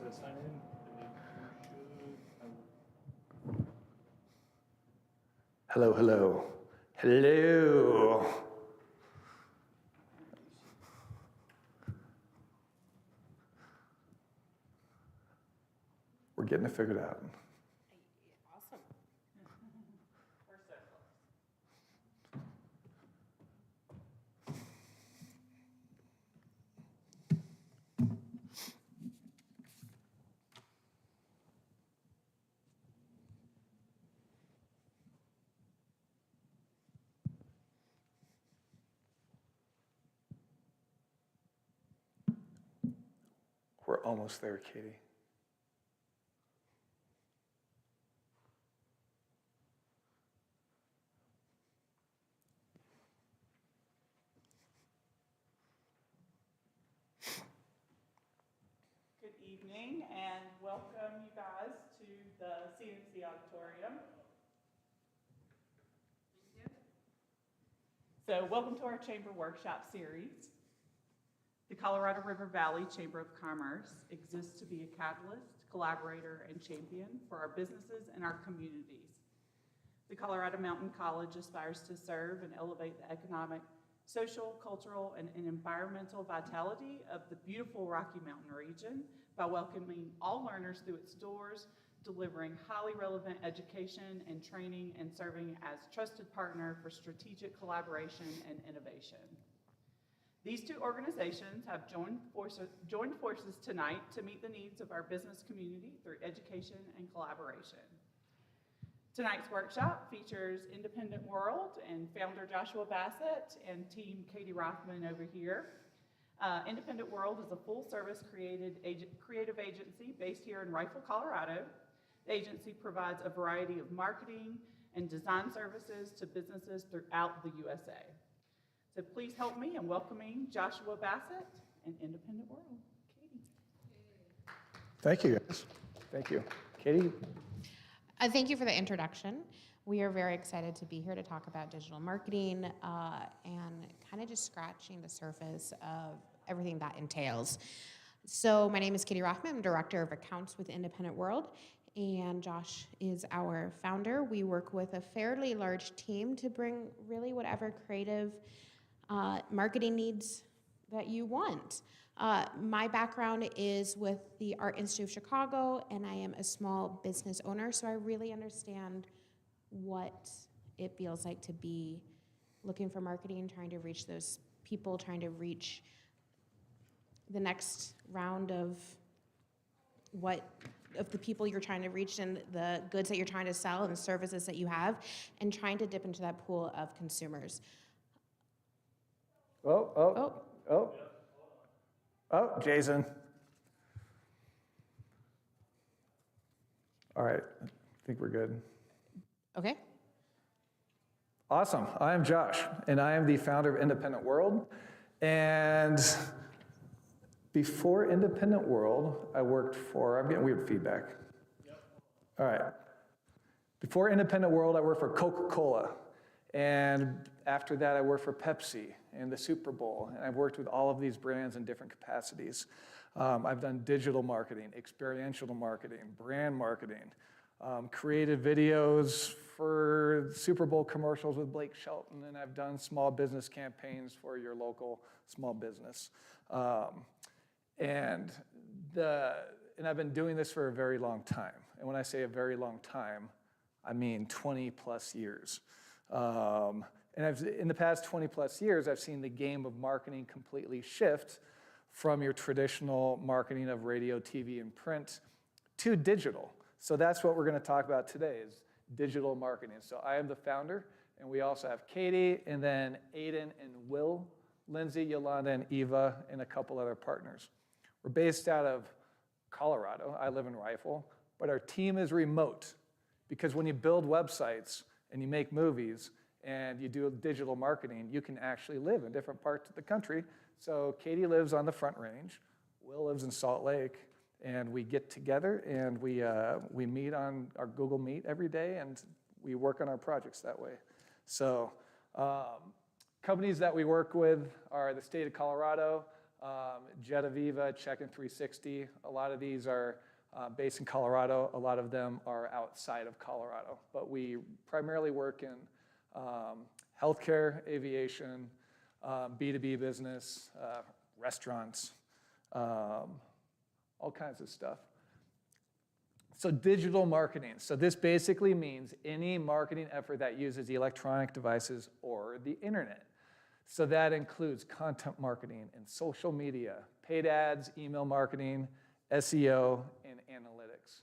to sign in, and you should. Hello, hello. Hello. We're getting it figured out. Awesome. We're so close. We're almost there, Katie. Good evening and welcome you guys to the CNC auditorium. So welcome to our Chamber Workshop Series. The Colorado River Valley Chamber of Commerce exists to be a catalyst, collaborator, and champion for our businesses and our communities. The Colorado Mountain College aspires to serve and elevate the economic, social, cultural, and environmental vitality of the beautiful Rocky Mountain region by welcoming all learners through its doors, delivering highly relevant education and training, and serving as trusted partner for strategic collaboration and innovation. These two organizations have joined forces tonight to meet the needs of our business community through education and collaboration. Tonight's workshop features Independent World and founder Joshua Bassett and team Katie Rothman over here. Independent World is a full-service creative agency based here in Rifle, Colorado. The agency provides a variety of marketing and design services to businesses throughout the USA. So please help me in welcoming Joshua Bassett and Independent World. Katie. Thank you, guys. Thank you. Katie? Thank you for the introduction. We are very excited to be here to talk about digital marketing and kind of just scratching the surface of everything that entails. So my name is Katie Rothman. I'm Director of Accounts with Independent World, and Josh is our founder. We work with a fairly large team to bring really whatever creative marketing needs that you want. My background is with the Art Institute of Chicago, and I am a small business owner, so I really understand what it feels like to be looking for marketing, trying to reach those people, trying to reach the next round of the people you're trying to reach and the goods that you're trying to sell and the services that you have, and trying to dip into that pool of consumers. Oh, Jason. All right, I think we're good. Okay. Awesome. I am Josh, and I am the founder of Independent World. And before Independent World, I worked for, I'm getting weird feedback. Yep. All right. Before Independent World, I worked for Coca-Cola. And after that, I worked for Pepsi and the Super Bowl. And I've worked with all of these brands in different capacities. I've done digital marketing, experiential marketing, brand marketing, created videos for Super Bowl commercials with Blake Shelton, and I've done small business campaigns for your local small business. And I've been doing this for a very long time. And when I say a very long time, I mean 20 plus years. And in the past 20 plus years, I've seen the game of marketing completely shift from your traditional marketing of radio, TV, and print to digital. So that's what we're going to talk about today is digital marketing. So I am the founder, and we also have Katie, and then Aiden and Will, Lindsay, Yolanda, and Eva, and a couple other partners. We're based out of Colorado. I live in Rifle, but our team is remote because when you build websites and you make movies and you do digital marketing, you can actually live in different parts of the country. So Katie lives on the Front Range, Will lives in Salt Lake, and we get together and we meet on our Google Meet every day, and we work on our projects that way. So companies that we work with are the state of Colorado, Jetaviva, Checkin' 360. A lot of these are based in Colorado. A lot of them are outside of Colorado. But we primarily work in healthcare, aviation, B2B business, restaurants, all kinds of stuff. So digital marketing. So this basically means any marketing effort that uses electronic devices or the internet. So that includes content marketing and social media, paid ads, email marketing, SEO, and analytics.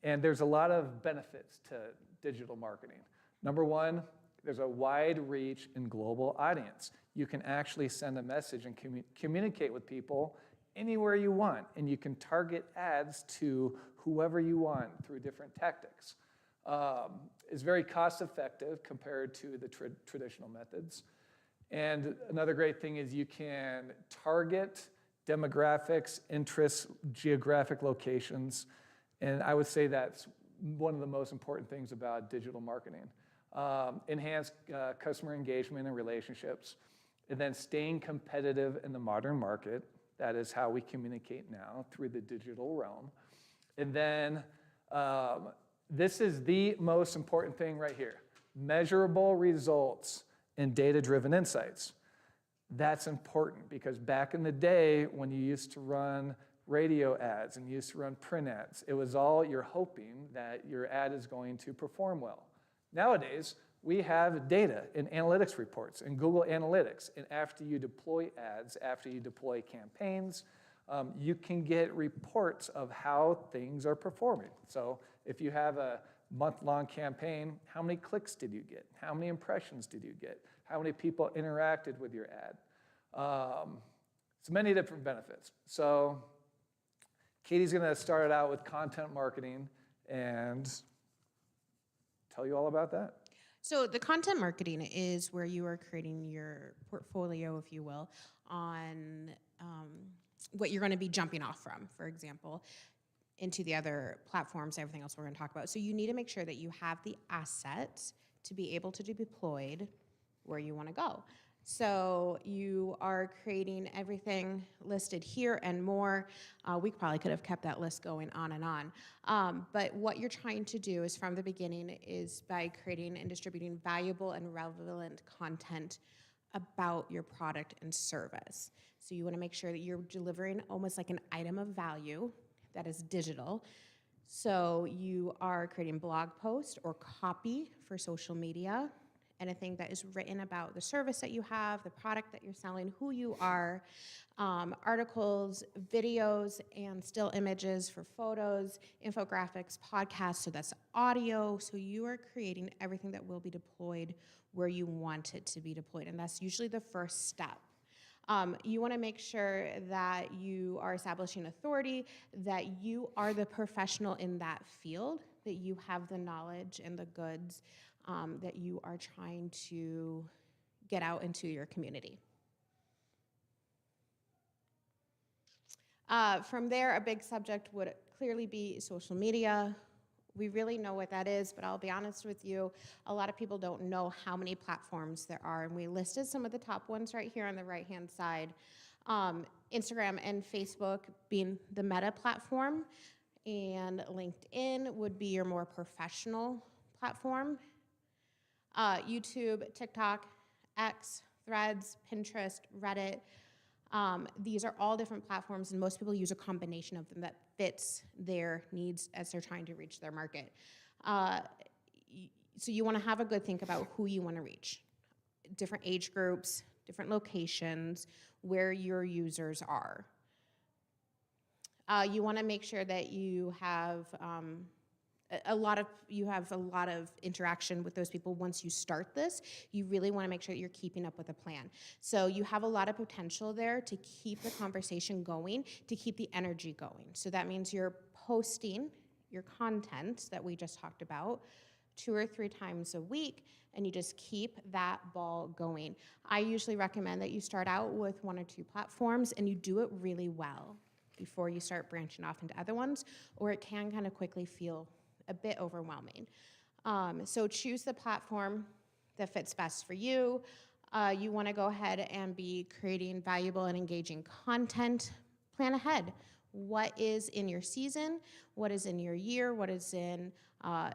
And there's a lot of benefits to digital marketing. Number one, there's a wide reach and global audience. You can actually send a message and communicate with people anywhere you want, and you can target ads to whoever you want through different tactics. It's very cost effective compared to the traditional methods. And another great thing is you can target demographics, interests, geographic locations, and I would say that's one of the most important things about digital marketing. Enhance customer engagement and relationships, and then staying competitive in the modern market. That is how we communicate now, through the digital realm. And then this is the most important thing right here: measurable results and data-driven insights. That's important because back in the day when you used to run radio ads and you used to run print ads, it was all you're hoping that your ad is going to perform well. Nowadays, we have data and analytics reports and Google Analytics. And after you deploy ads, after you deploy campaigns, you can get reports of how things are performing. So if you have a month-long campaign, how many clicks did you get? How many impressions did you get? How many people interacted with your ad? So many different benefits. So Katie's gonna start it out with content marketing and tell you all about that. So the content marketing is where you are creating your portfolio, if you will, on what you're going to be jumping off from, for example, into the other platforms, everything else we're going to talk about. So you need to make sure that you have the assets to be able to be deployed where you want to go. So you are creating everything listed here and more. We probably could have kept that list going on and on. But what you're trying to do is from the beginning is by creating and distributing valuable and relevant content about your product and service. So you want to make sure that you're delivering almost like an item of value that is digital. So you are creating blog posts or copy for social media, anything that is written about the service that you have, the product that you're selling, who you are, articles, videos, and still images for photos, infographics, podcasts, so that's audio. So you are creating everything that will be deployed where you want it to be deployed, and that's usually the first step. You want to make sure that you are establishing authority, that you are the professional in that field, that you have the knowledge and the goods that you are trying to get out into your community. From there, a big subject would clearly be social media. We really know what that is, but I'll be honest with you, a lot of people don't know how many platforms there are, and we listed some of the top ones right here on the right-hand side. Instagram and Facebook being the Meta platform, and LinkedIn would be your more professional platform. YouTube, TikTok, X, Threads, Pinterest, Reddit. These are all different platforms, and most people use a combination of them that fits their needs as they're trying to reach their market. So you want to have a good think about who you want to reach. Different age groups, different locations, where your users are. You want to make sure that you have a lot of interaction with those people once you start this. You really want to make sure that you're keeping up with the plan. So you have a lot of potential there to keep the conversation going, to keep the energy going. So that means you're posting your content that we just talked about 2 or 3 times a week, and you just keep that ball going. I usually recommend that you start out with 1 or 2 platforms and you do it really well before you start branching off into other ones, or it can kind of quickly feel a bit overwhelming. So choose the platform that fits best for you. You want to go ahead and be creating valuable and engaging content plan ahead. What is in your season? What is in your year? What is in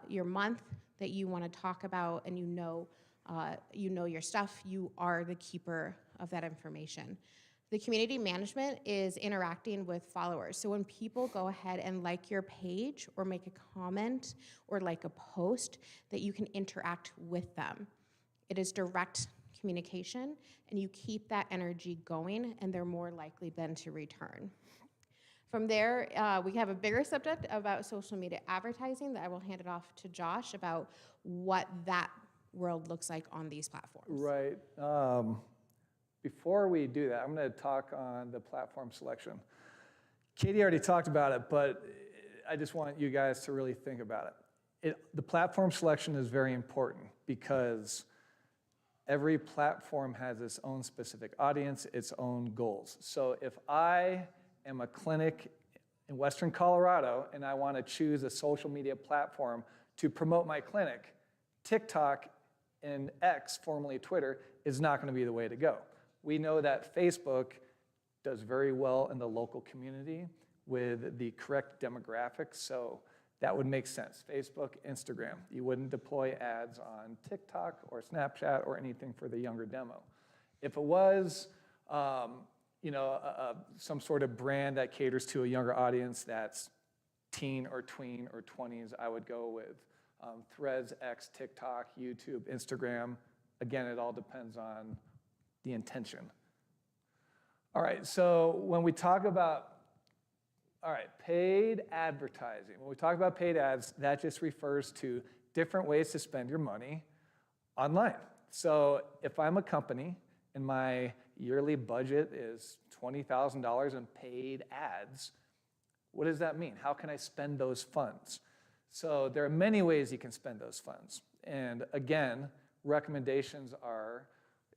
your month that you want to talk about, and you know your stuff. You are the keeper of that information. The community management is interacting with followers. So when people go ahead and like your page or make a comment or like a post, that you can interact with them. It is direct communication, and you keep that energy going, and they're more likely then to return. From there, we have a bigger subject about social media advertising that I will hand it off to Josh about what that world looks like on these platforms. Right. Before we do that, I'm going to talk on the platform selection. Katie already talked about it, but I just want you guys to really think about it. The platform selection is very important because every platform has its own specific audience, its own goals. So if I am a clinic in Western Colorado and I want to choose a social media platform to promote my clinic, TikTok and X, formerly Twitter, is not going to be the way to go. We know that Facebook does very well in the local community with the correct demographics, so that would make sense. Facebook, Instagram. You wouldn't deploy ads on TikTok or Snapchat or anything for the younger demo. If it was some sort of brand that caters to a younger audience that's teen or tween or 20s, I would go with Threads, X, TikTok, YouTube, Instagram. Again, it all depends on the intention. All right, so when we talk about, paid advertising. When we talk about paid ads, that just refers to different ways to spend your money online. So if I'm a company and my yearly budget is $20,000 in paid ads, what does that mean? How can I spend those funds? So there are many ways you can spend those funds. And again, recommendations are,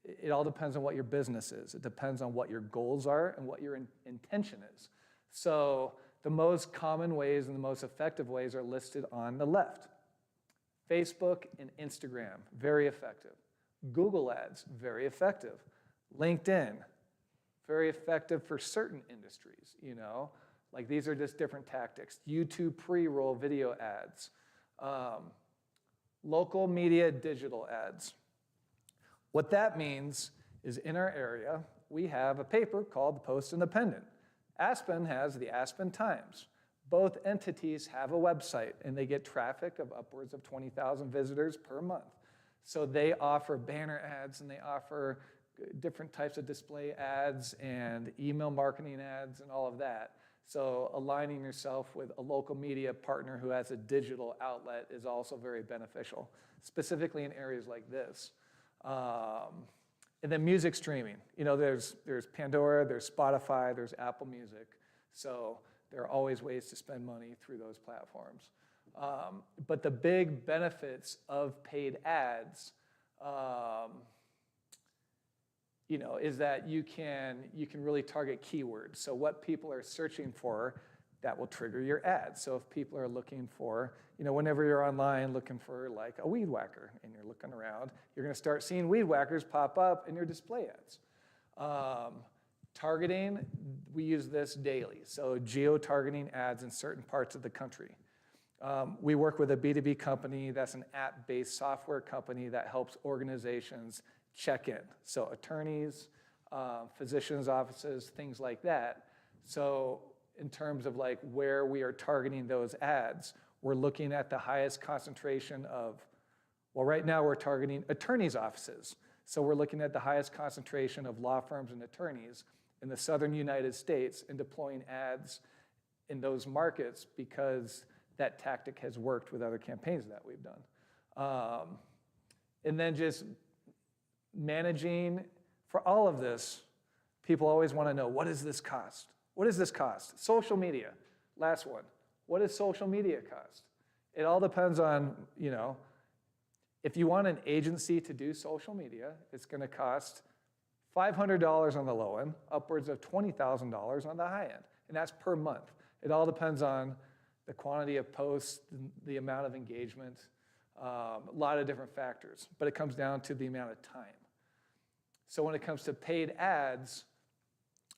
it all depends on what your business is. It depends on what your goals are and what your intention is. So the most common ways and the most effective ways are listed on the left. Facebook and Instagram, very effective. Google ads, very effective. LinkedIn, very effective for certain industries, like these are just different tactics. YouTube pre-roll video ads, local media digital ads. What that means is in our area, we have a paper called the Post-Independent. Aspen has the Aspen Times. Both entities have a website, and they get traffic of upwards of 20,000 visitors per month. So they offer banner ads, and they offer different types of display ads and email marketing ads and all of that. So aligning yourself with a local media partner who has a digital outlet is also very beneficial, specifically in areas like this. And then music streaming. There's Pandora, there's Spotify, there's Apple Music. So there are always ways to spend money through those platforms. But the big benefits of paid ads, is that you can really target keywords. So what people are searching for, that will trigger your ads. So if people are looking for, whenever you're online looking for like a weed whacker and you're looking around, you're going to start seeing weed whackers pop up in your display ads. Targeting, we use this daily. So geo-targeting ads in certain parts of the country. We work with a B2B company that's an app-based software company that helps organizations check in. So attorneys, physicians' offices, things like that. So in terms of like where we are targeting those ads, we're looking at the highest concentration of, right now we're targeting attorneys' offices. So we're looking at the highest concentration of law firms and attorneys in the southern United States and deploying ads in those markets because that tactic has worked with other campaigns that we've done. And then just managing, for all of this, people always want to know, what does this cost? What does this cost? Social media, last one. What does social media cost? It all depends on, if you want an agency to do social media, it's going to cost $500 on the low end, upwards of $20,000 on the high end, and that's per month. It all depends on the quantity of posts, the amount of engagement, a lot of different factors, but it comes down to the amount of time. So when it comes to paid ads,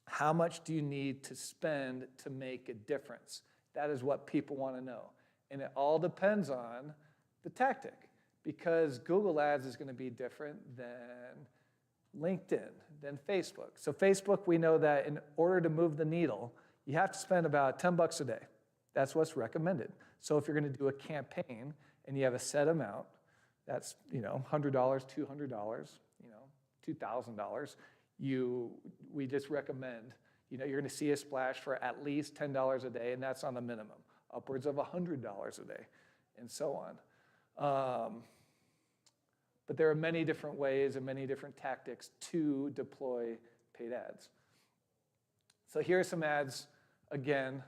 How much do you need to spend to make a difference? That is what people want to know. And it all depends on the tactic, because Google Ads is going to be different than LinkedIn, than Facebook. So Facebook, we know that in order to move the needle, you have to spend about $10 a day. That's what's recommended. So if you're going to do a campaign and you have a set amount, that's $100, $200, $2,000. We just recommend, you're going to see a splash for at least $10 a day, and that's on the minimum, upwards of $100 a day, and so on. But there are many different ways and many different tactics to deploy paid ads. So here are some ads. Again,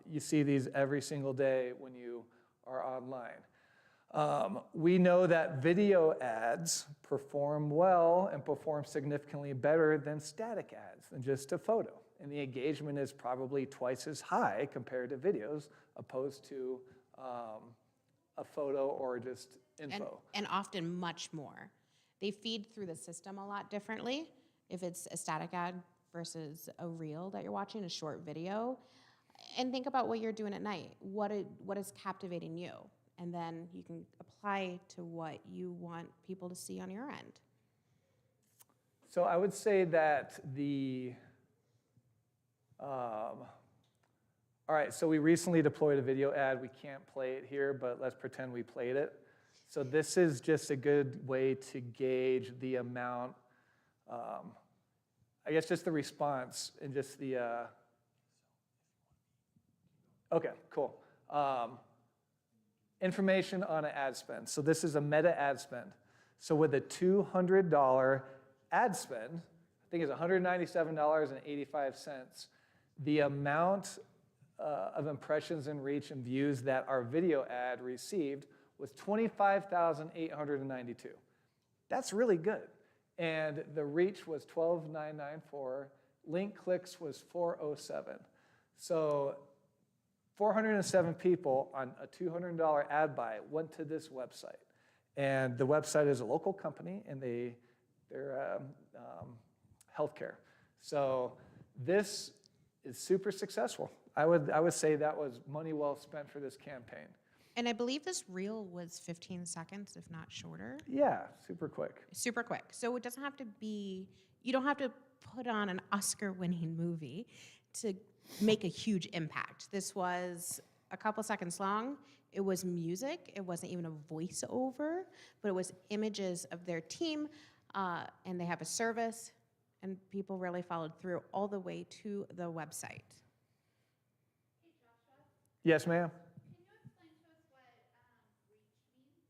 you see these every single day when you are online. We know that video ads perform well and perform significantly better than static ads, than just a photo. And the engagement is probably twice as high compared to videos opposed to a photo or just info. And often much more. They feed through the system a lot differently. If it's a static ad versus a reel that you're watching, a short video. And think about what you're doing at night. What is captivating you? And then you can apply to what you want people to see on your end. So I would say that all right, so we recently deployed a video ad. We can't play it here, but let's pretend we played it. So this is just a good way to gauge the amount, I guess just the response and just the, okay, cool. Information on an ad spend. So this is a meta ad spend. So with a $200 ad spend, I think it's $197.85, the amount of impressions and reach and views that our video ad received was 25,892. That's really good. And the reach was 12,994. Link clicks was 407. So 407 people on a $200 ad buy went to this website. And the website is a local company, and they're healthcare. So this is super successful. I would say that was money well spent for this campaign. And I believe this reel was 15 seconds, if not shorter. Yeah, super quick. Super quick. So it doesn't have to be, you don't have to put on an Oscar-winning movie to make a huge impact. This was a couple seconds long. It was music. It wasn't even a voiceover, but it was images of their team, and they have a service, and people really followed through all the way to the website. Hey, Joshua, Yes, ma'am. can you explain to us what reach means?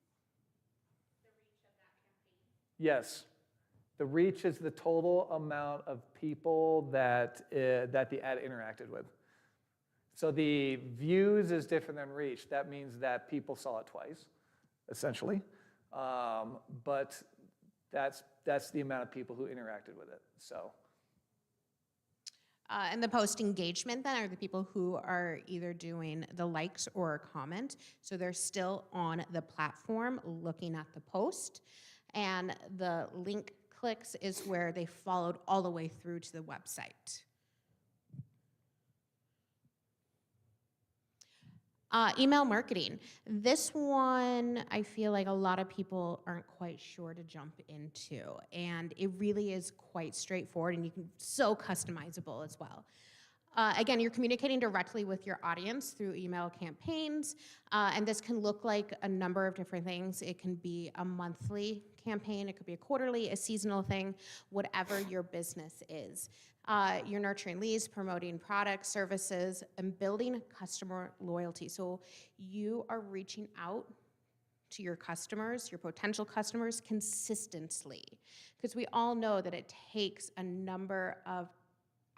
The reach of that campaign? Yes. The reach is the total amount of people that the ad interacted with. So the views is different than reach. That means that people saw it twice, essentially. But that's the amount of people who interacted with it. So. And the post engagement then are the people who are either doing the likes or a comment. So they're still on the platform looking at the post. And the link clicks is where they followed all the way through to the website. Email marketing. This one, I feel like a lot of people aren't quite sure to jump into, and it really is quite straightforward, and you can so customizable as well. Again, you're communicating directly with your audience through email campaigns, and this can look like a number of different things. It can be a monthly campaign, it could be a quarterly, a seasonal thing, whatever your business is. You're nurturing leads, promoting products, services, and building customer loyalty. So you are reaching out to your customers, your potential customers, consistently. Because we all know that it takes a number of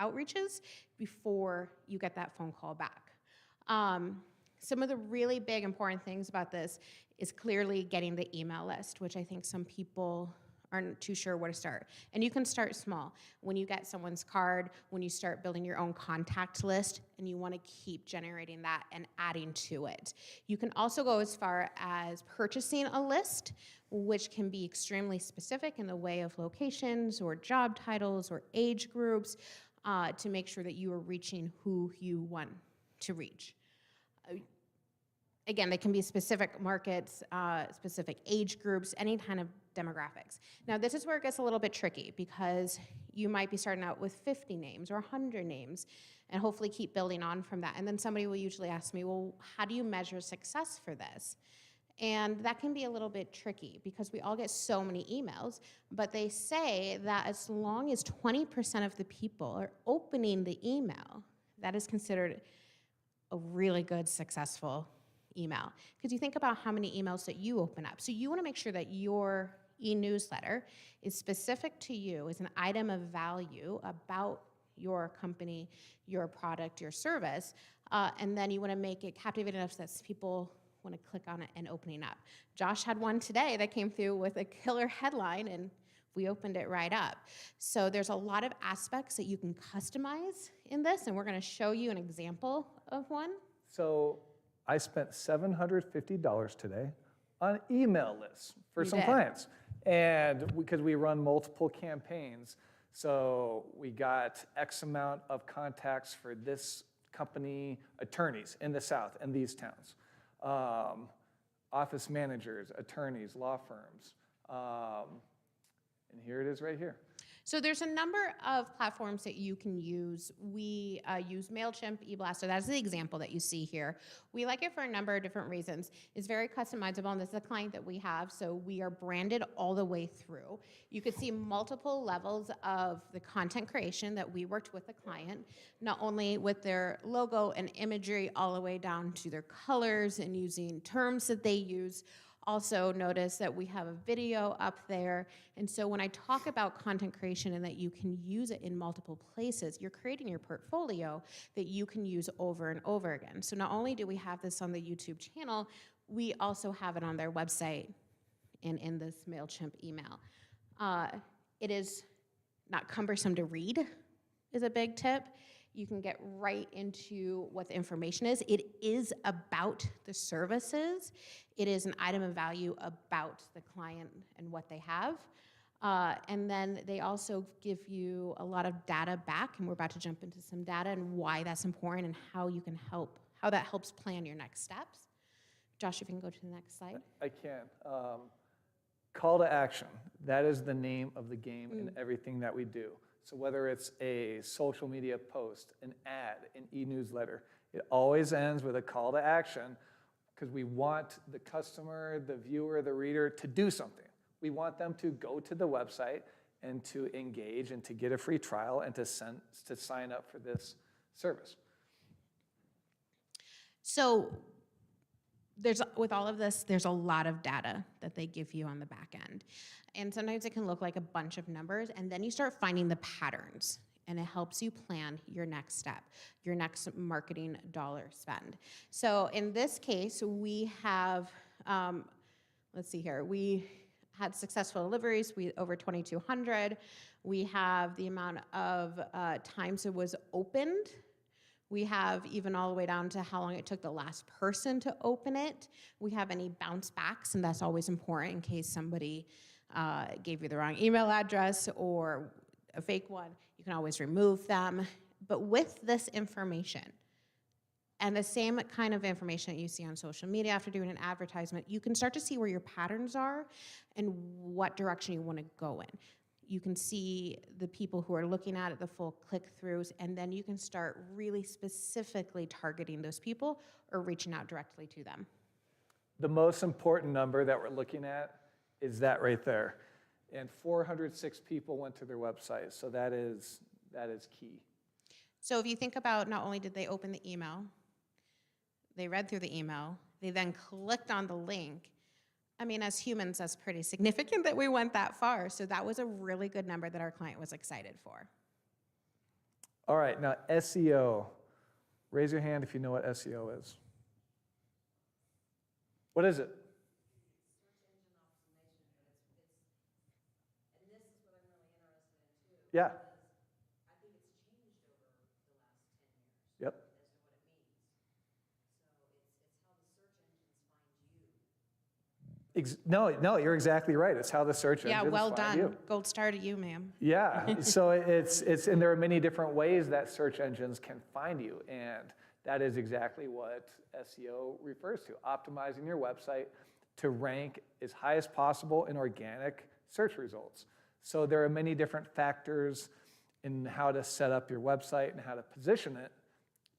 outreaches before you get that phone call back. Some of the really big important things about this is clearly getting the email list, which I think some people aren't too sure where to start. And you can start small. When you get someone's card, when you start building your own contact list, and you want to keep generating that and adding to it. You can also go as far as purchasing a list, which can be extremely specific in the way of locations or job titles or age groups. to make sure that you are reaching who you want to reach. Again, they can be specific markets, specific age groups, any kind of demographics. Now, this is where it gets a little bit tricky because you might be starting out with 50 names or 100 names and hopefully keep building on from that. And then somebody will usually ask me, well, how do you measure success for this? And that can be a little bit tricky because we all get so many emails, but they say that as long as 20% of the people are opening the email, that is considered a really good, successful email. Because you think about how many emails that you open up. So you want to make sure that your e-newsletter is specific to you, is an item of value about your company, your product, your service, and then you want to make it captivating enough so that people want to click on it and opening up. Josh had one today that came through with a killer headline, and we opened it right up. So there's a lot of aspects that you can customize in this, and we're going to show you an example of one. So I spent $750 today on email lists for some did. clients. And because we run multiple campaigns, so we got X amount of contacts for this company, attorneys in the South and these towns, office managers, attorneys, law firms. And here it is right here. So there's a number of platforms that you can use. We use MailChimp, eBlaster. That's the example that you see here. We like it for a number of different reasons. It's very customizable, and this is a client that we have, so we are branded all the way through. You could see multiple levels of the content creation that we worked with the client, not only with their logo and imagery all the way down to their colors and using terms that they use. Also notice that we have a video up there. And so when I talk about content creation and that you can use it in multiple places, you're creating your portfolio that you can use over and over again. So not only do we have this on the YouTube channel, we also have it on their website and in this MailChimp email. It is not cumbersome to read, is a big tip. You can get right into what the information is. It is about the services. It is an item of value about the client and what they have. And then they also give you a lot of data back, and we're about to jump into some data and why that's important and how you can help, how that helps plan your next steps. Josh, if you can go to the next slide. I can. Call to action. That is the name of the game in everything that we do. So whether it's a social media post, an ad, an e-newsletter, it always ends with a call to action because we want the customer, the viewer, the reader to do something. We want them to go to the website and to engage and to get a free trial and to sign up for this service. So with all of this, there's a lot of data that they give you on the back end. And sometimes it can look like a bunch of numbers, and then you start finding the patterns, and it helps you plan your next step, your next marketing dollar spend. So in this case, we have, let's see here, we had successful deliveries, over 2,200. We have the amount of times it was opened. We have even all the way down to how long it took the last person to open it. We have any bounce backs, and that's always important in case somebody gave you the wrong email address or a fake one. You can always remove them. But with this information, and the same kind of information that you see on social media after doing an advertisement, you can start to see where your patterns are and what direction you want to go in. You can see the people who are looking at it, the full click-throughs, and then you can start really specifically targeting those people or reaching out directly to them. The most important number that we're looking at is that right there. And 406 people went to their website, so that is key. So if you think about not only did they open the email, they read through the email, they then clicked on the link. I mean, as humans, that's pretty significant that we went that far. So that was a really good number that our client was excited for. All right, now SEO. Raise your hand if you know what SEO is. What is it? Yeah. I think it's changed over the last 10 years. Yep. As to what it means. So it's how the search engines find you. No, you're exactly right. It's how the search Yeah, engines well find done. you. Gold star to you, ma'am. Yeah, so and there are many different ways that search engines can find you, and that is exactly what SEO refers to, optimizing your website to rank as high as possible in organic search results. So there are many different factors in how to set up your website and how to position it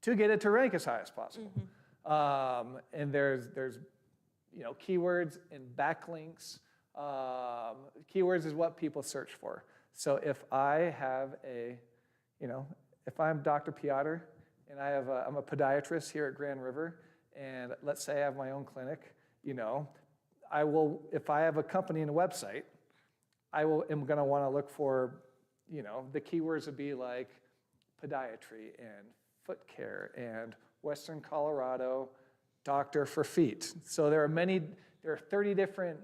to get it to rank as high as possible. And there's keywords and backlinks. Keywords is what people search for. So if I have if I'm Dr. Piotr and I'm a podiatrist here at Grand River, and let's say I have my own clinic, I will, if I have a company and a website, am going to want to look for, the keywords would be like podiatry and foot care and Western Colorado doctor for feet. So there are 30 different,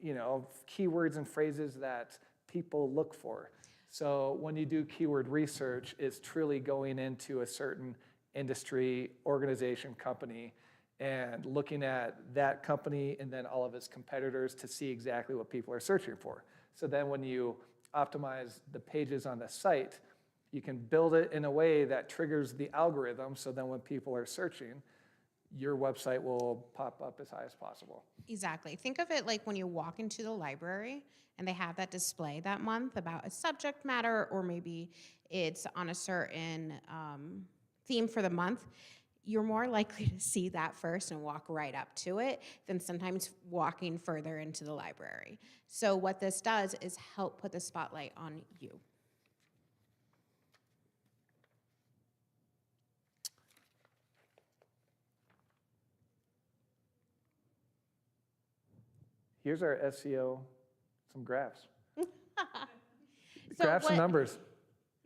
keywords and phrases that people look for. So when you do keyword research, it's truly going into a certain industry, organization, company, and looking at that company and then all of its competitors to see exactly what people are searching for. So then when you optimize the pages on the site, you can build it in a way that triggers the algorithm, so then when people are searching, your website will pop up as high as possible. Exactly. Think of it like when you walk into the library and they have that display that month about a subject matter, or maybe it's on a certain theme for the month. You're more likely to see that first and walk right up to it than sometimes walking further into the library. So what this does is help put the spotlight on you. Here's our SEO, some graphs. So Graphs and numbers.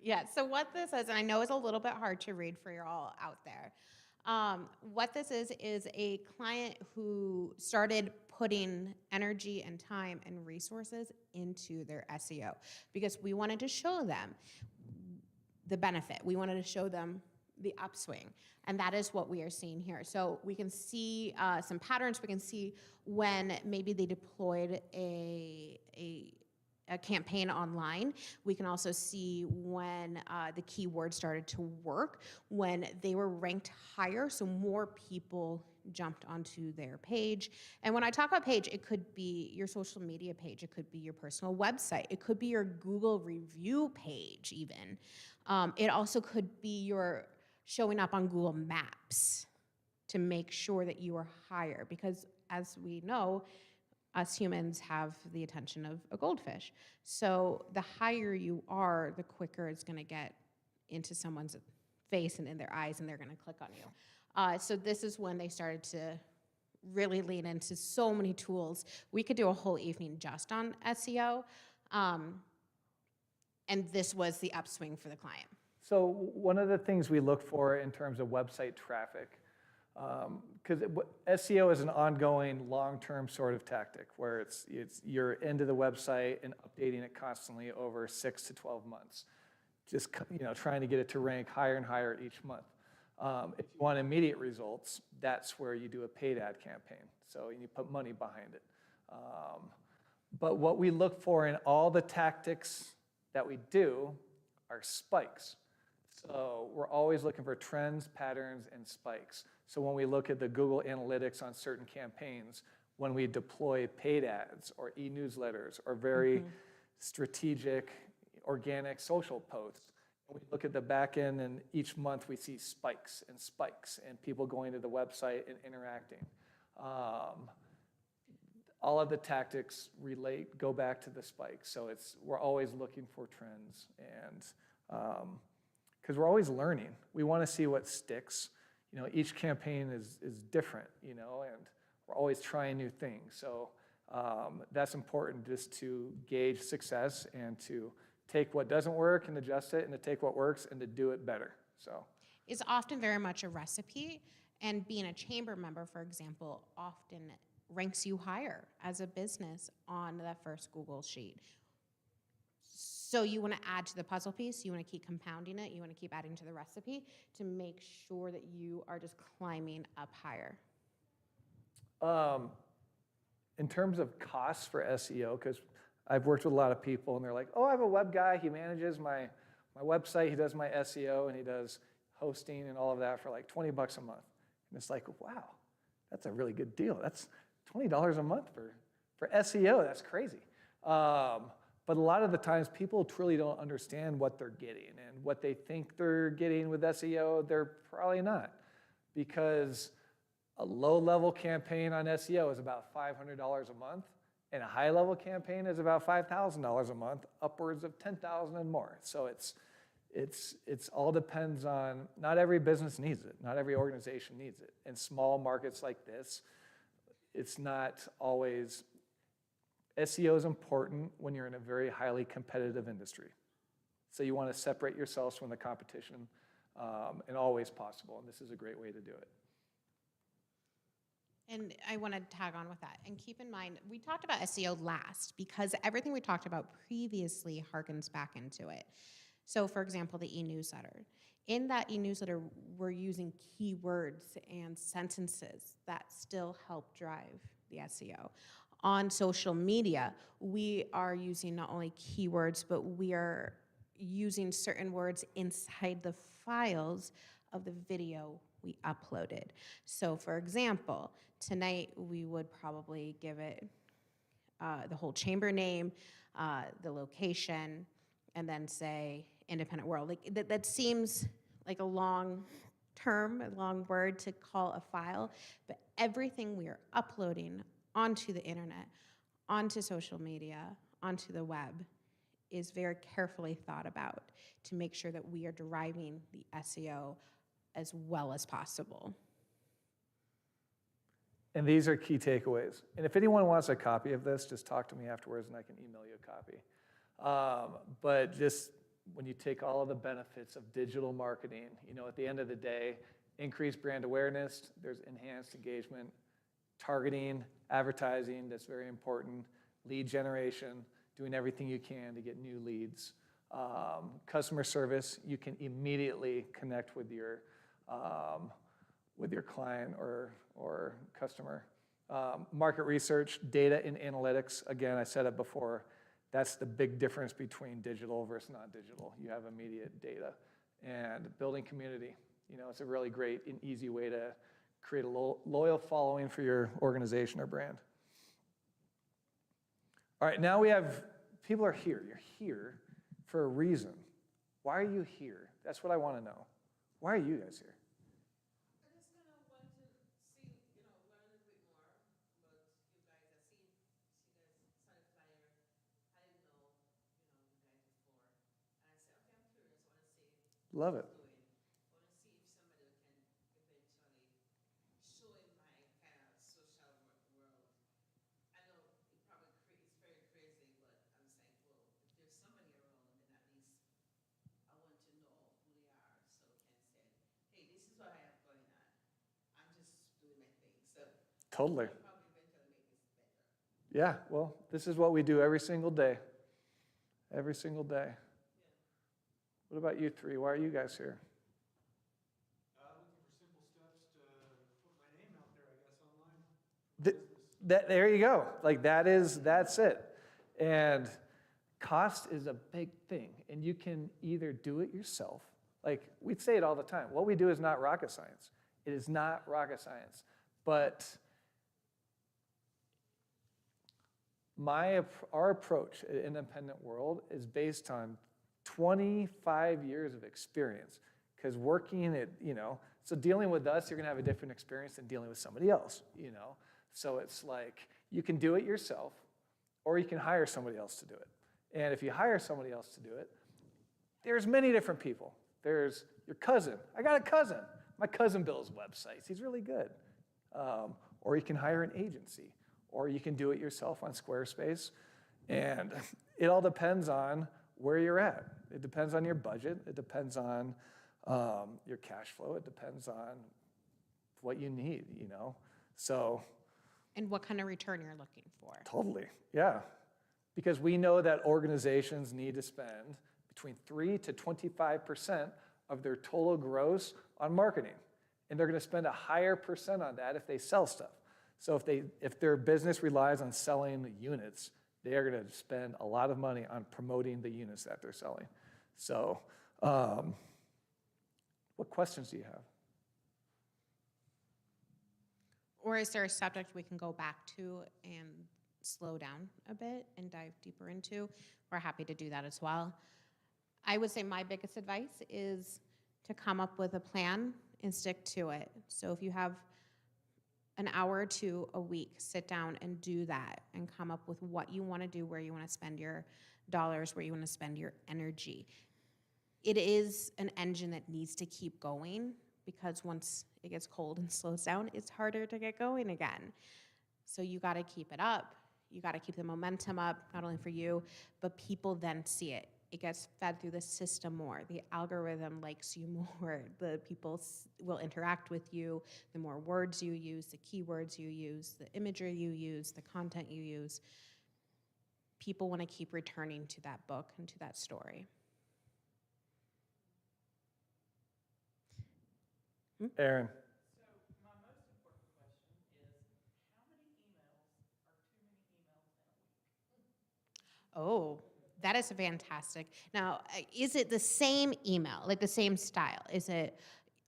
Yeah, so what this is, and I know it's a little bit hard to read for you all out there. What this is a client who started putting energy and time and resources into their SEO because we wanted to show them the benefit. We wanted to show them the upswing. And that is what we are seeing here. So we can see some patterns. We can see when maybe they deployed a campaign online. We can also see when the keyword started to work, when they were ranked higher, so more people jumped onto their page. And when I talk about page, it could be your social media page, it could be your personal website, it could be your Google review page even. It also could be your showing up on Google Maps to make sure that you are higher, because as we know, us humans have the attention of a goldfish. So the higher you are, the quicker it's going to get into someone's face and in their eyes, and they're going to click on you. So this is when they started to really lean into so many tools. We could do a whole evening just on SEO, and this was the upswing for the client. So one of the things we look for in terms of website traffic, because SEO is an ongoing, long-term sort of tactic where it's you're into the website and updating it constantly over 6 to 12 months, just trying to get it to rank higher and higher each month. If you want immediate results, that's where you do a paid ad campaign. So you put money behind it. But what we look for in all the tactics that we do are spikes. So we're always looking for trends, patterns, and spikes. So when we look at the Google Analytics on certain campaigns, when we deploy paid ads or e-newsletters or very strategic, organic social posts, we look at the back end, and each month we see spikes and people going to the website and interacting. All of the tactics go back to the spikes. So we're always looking for trends, and because we're always learning. We want to see what sticks. Each campaign is different, and we're always trying new things. So that's important, just to gauge success and to take what doesn't work and adjust it, and to take what works and to do it better. So it's often very much a recipe, and being a chamber member, for example, often ranks you higher as a business on that first Google sheet. So you want to add to the puzzle piece, you want to keep compounding it, you want to keep adding to the recipe to make sure that you are just climbing up higher. in terms of costs for SEO, because I've worked with a lot of people and they're like, oh, I have a web guy, he manages my website, he does my SEO, and he does hosting and all of that for like $20 a month. And it's like, wow, that's a really good deal. That's $20 a month for SEO, that's crazy. But a lot of the times people truly don't understand what they're getting, and what they think they're getting with SEO, they're probably not. Because a low-level campaign on SEO is about $500 a month, and a high-level campaign is about $5,000 a month, upwards of $10,000 and more. So it's all depends on, not every business needs it, not every organization needs it. In small markets like this, it's not always, SEO is important when you're in a very highly competitive industry. So you want to separate yourselves from the competition and always possible, and this is a great way to do it. And I want to tag on with that. And keep in mind, we talked about SEO last because everything we talked about previously harkens back into it. So for example, the e-newsletter. In that e-newsletter, we're using keywords and sentences that still help drive the SEO. On social media, we are using not only keywords, but we are using certain words inside the files of the video we uploaded. So for example, tonight we would probably give it the whole chamber name, the location, and then say independent world. Like that seems like a long term, a long word to call a file, but everything we are uploading onto the internet, onto social media, onto the web is very carefully thought about to make sure that we are deriving the SEO as well as possible. And these are key takeaways. And if anyone wants a copy of this, just talk to me afterwards and I can email you a copy. But just when you take all of the benefits of digital marketing, at the end of the day, increased brand awareness, there's enhanced engagement, targeting, advertising, that's very important, lead generation, doing everything you can to get new leads. Customer service, you can immediately connect with your client or customer. Market research, data and analytics, again, I said it before, that's the big difference between digital versus non-digital. You have immediate data. And building community, it's a really great and easy way to create a loyal following for your organization or brand. All right, now people are here. You're here for a reason. Why are you here? That's what I want to know. Why are you guys here? I just kind of want to see, learn a little bit more about you guys. I see you guys sign a flyer. I didn't know, you guys before. And I said, okay, I'm curious. I want to see Love it. what you're doing. I want to see if somebody can eventually show in my kind of social world. I know it probably it's very crazy, but I'm saying, well, if there's somebody around, then at least I want to know who they are, so can say, hey, this is what I have going on. I'm just doing my thing. So Totally. I'll probably eventually make this better. Yeah, well, this is what we do every single day. Every single day. What about you three? Why are you guys here? Looking for simple steps to put my name out there, I guess, online. There you go. Like that's it. And cost is a big thing. And you can either do it yourself. Like we say it all the time. What we do is not rocket science. It is not rocket science. But our approach at Independent World is based on 25 years of experience. Because working at, so dealing with us, you're going to have a different experience than dealing with somebody else, So it's like you can do it yourself or you can hire somebody else to do it. And if you hire somebody else to do it, there's many different people. There's your cousin. I got a cousin. My cousin builds websites. He's really good. Or you can hire an agency. Or you can do it yourself on Squarespace. And it all depends on where you're at. It depends on your budget. It depends on your cash flow. It depends on what you need, So. And what kind of return you're looking for. Totally, yeah. Because we know that organizations need to spend between 3 to 25% of their total gross on marketing. And they're going to spend a higher percent on that if they sell stuff. So if their business relies on selling units, they are going to spend a lot of money on promoting the units that they're selling. So what questions do you have? Or is there a subject we can go back to and slow down a bit and dive deeper into? We're happy to do that as well. I would say my biggest advice is to come up with a plan and stick to it. So if you have an hour or two a week, sit down and do that and come up with what you want to do, where you want to spend your dollars, where you want to spend your energy. It is an engine that needs to keep going, because once it gets cold and slows down, it's harder to get going again. So you got to keep it up. You got to keep the momentum up, not only for you, but people then see it. It gets fed through the system more. The algorithm likes you more. The people will interact with you. The more words you use, the keywords you use, the imagery you use, the content you use. People want to keep returning to that book and to that story. Aaron. So my most important question is, how many emails are too many emails in a week? Oh, that is fantastic. Now, is it the same email, like the same style? Is it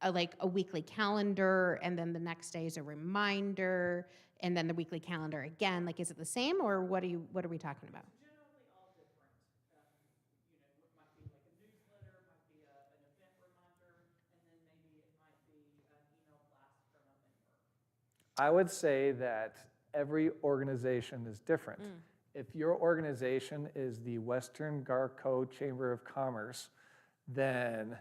like a weekly calendar, and then the next day is a reminder, and then the weekly calendar again? Like, is it the same, or what are we talking about? Generally all different. It might be like a newsletter, might be an event reminder, and then maybe it might be an email blast from a member. I would say that every organization is different. If your organization is the Western Garco Chamber of Commerce, then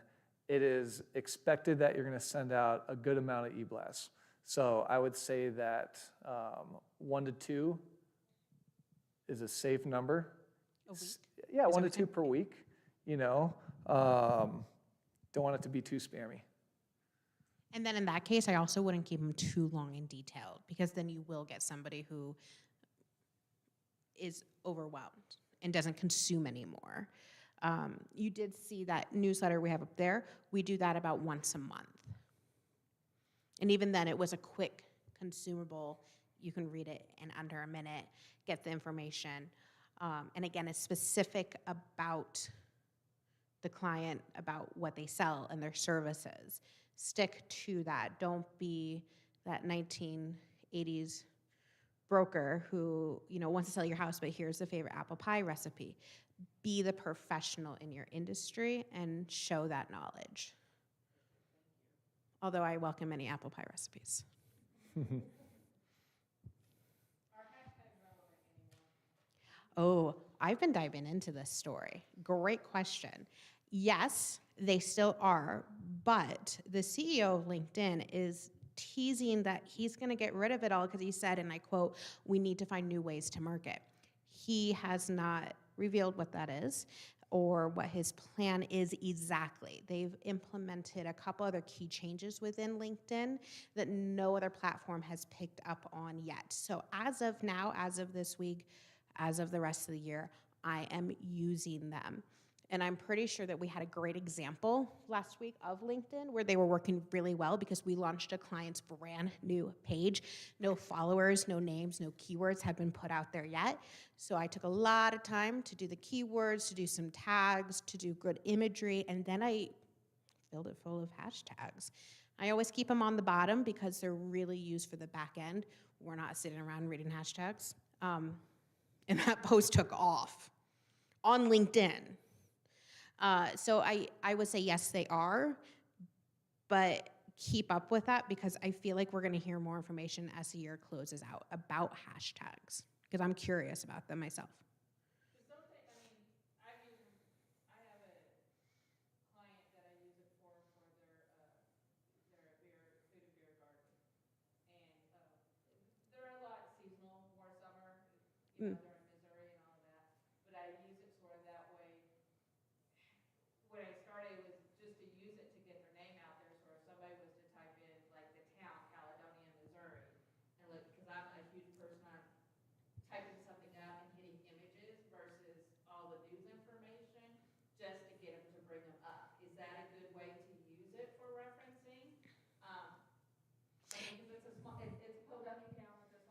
it is expected that you're going to send out a good amount of e-blasts. So I would say that 1 to 2 is a safe number. A week? Yeah, Is 1 to that 2 per week, don't want it to be too spammy. And then in that case, I also wouldn't keep them too long and detailed, because then you will get somebody who is overwhelmed and doesn't consume anymore. You did see that newsletter we have up there. We do that about once a month. And even then, it was a quick consumable. You can read it in under a minute, get the information. And again, it's specific about the client, about what they sell and their services. Stick to that. Don't be that 1980s broker who wants to sell your house, but here's the favorite apple pie recipe. Be the professional in your industry and show that knowledge. Although I welcome any apple pie recipes. Oh, I've been diving into this story. Great question. Yes, they still are, but the CEO of LinkedIn is teasing that he's going to get rid of it all, because he said, and I quote, "We need to find new ways to market." He has not revealed what that is or what his plan is exactly. They've implemented a couple other key changes within LinkedIn that no other platform has picked up on yet. So as of now, as of this week, as of the rest of the year, I am using them. And I'm pretty sure that we had a great example last week of LinkedIn where they were working really well, because we launched a client's brand new page. No followers, no names, no keywords had been put out there yet. So I took a lot of time to do the keywords, to do some tags, to do good imagery, and then I filled it full of hashtags. I always keep them on the bottom because they're really used for the back end. We're not sitting around reading hashtags. And that post took off on LinkedIn. So I would say yes, they are, but keep up with that, because I feel like we're going to hear more information as the year closes out about hashtags, because I'm curious about them myself. I have a client that I use it for their beer, food and beer garden. And they're a lot seasonal, more summer, they're in Missouri and all of that. But I use it sort of that way. When I started, it was just to use it to get their name out there. So if somebody was to type in like the town, Caledonia, Missouri, and look, because I'm a huge person on typing something out and hitting images versus all the news information, just to get them to bring them up. Is that a good way to use it for referencing? Because it's a small, it's Philadelphia town with a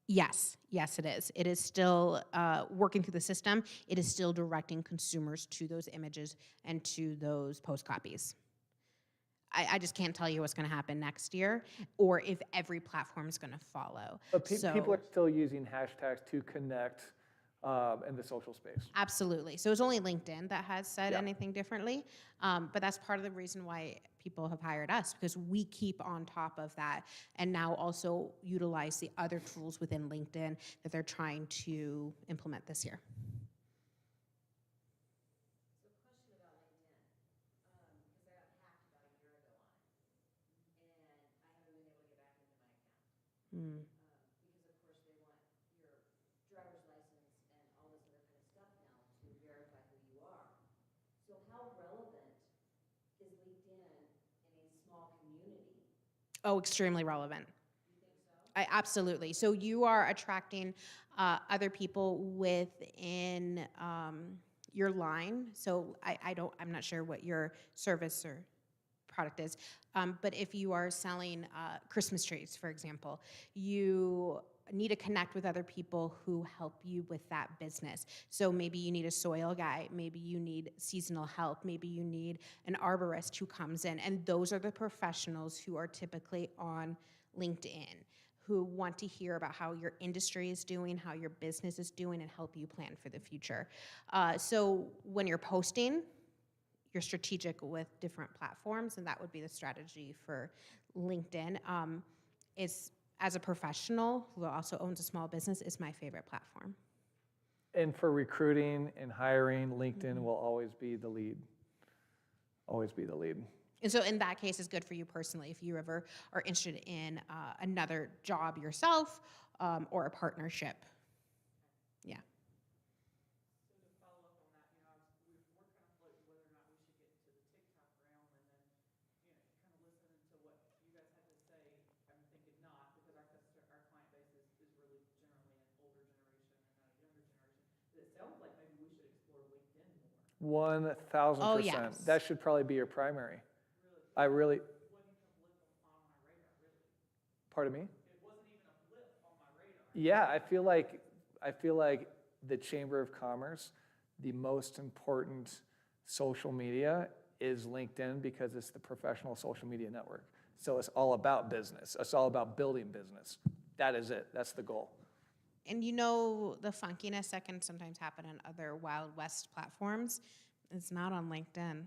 Yes, yes, it is. It is still working through the system. It is still directing consumers to those images and to those post copies. I just can't tell you what's going to happen next year or if every platform is going to follow. But people are still using hashtags to connect in the social space. Absolutely. So it's only LinkedIn that has said Yeah. anything differently. But that's part of the reason why people have hired us, because we keep on top of that and now also utilize the other tools within LinkedIn that they're trying to implement this year. So question about LinkedIn, because I got hacked about a year ago on it, and I haven't been able to get back into my account. Because of course they want your driver's license and all this other kind of stuff now to verify who you are. So how relevant is LinkedIn in a small community? Oh, extremely relevant. You think so? Absolutely. So you are attracting other people within your line. So I'm not sure what your service or product is, but if you are selling Christmas trees, for example, you need to connect with other people who help you with that business. So maybe you need a soil guy, maybe you need seasonal help, maybe you need an arborist who comes in, and those are the professionals who are typically on LinkedIn, who want to hear about how your industry is doing, how your business is doing, and help you plan for the future. So when you're posting, you're strategic with different platforms, and that would be the strategy for LinkedIn. As a professional who also owns a small business, is my favorite platform. And for recruiting and hiring, LinkedIn will always be the lead. Always be the lead. And so in that case, it's good for you personally if you ever are interested in another job yourself or a partnership. Yeah. So to follow up on that, we're kind of floating whether or not we should get into the TikTok realm, and then, kind of listening to what you guys had to say, I'm thinking not, because our client base is really generally an older generation and not a younger generation. But it sounds like maybe we should explore LinkedIn more. 1,000%. Oh, yes. That should probably be your primary. Really? I really, It wasn't even a blip on my radar, really. pardon me? It wasn't even a blip on my radar. Yeah, I feel like the Chamber of Commerce, the most important social media is LinkedIn because it's the professional social media network. So it's all about business. It's all about building business. That is it. That's the goal. And the funkiness that can sometimes happen on other Wild West platforms is not on LinkedIn.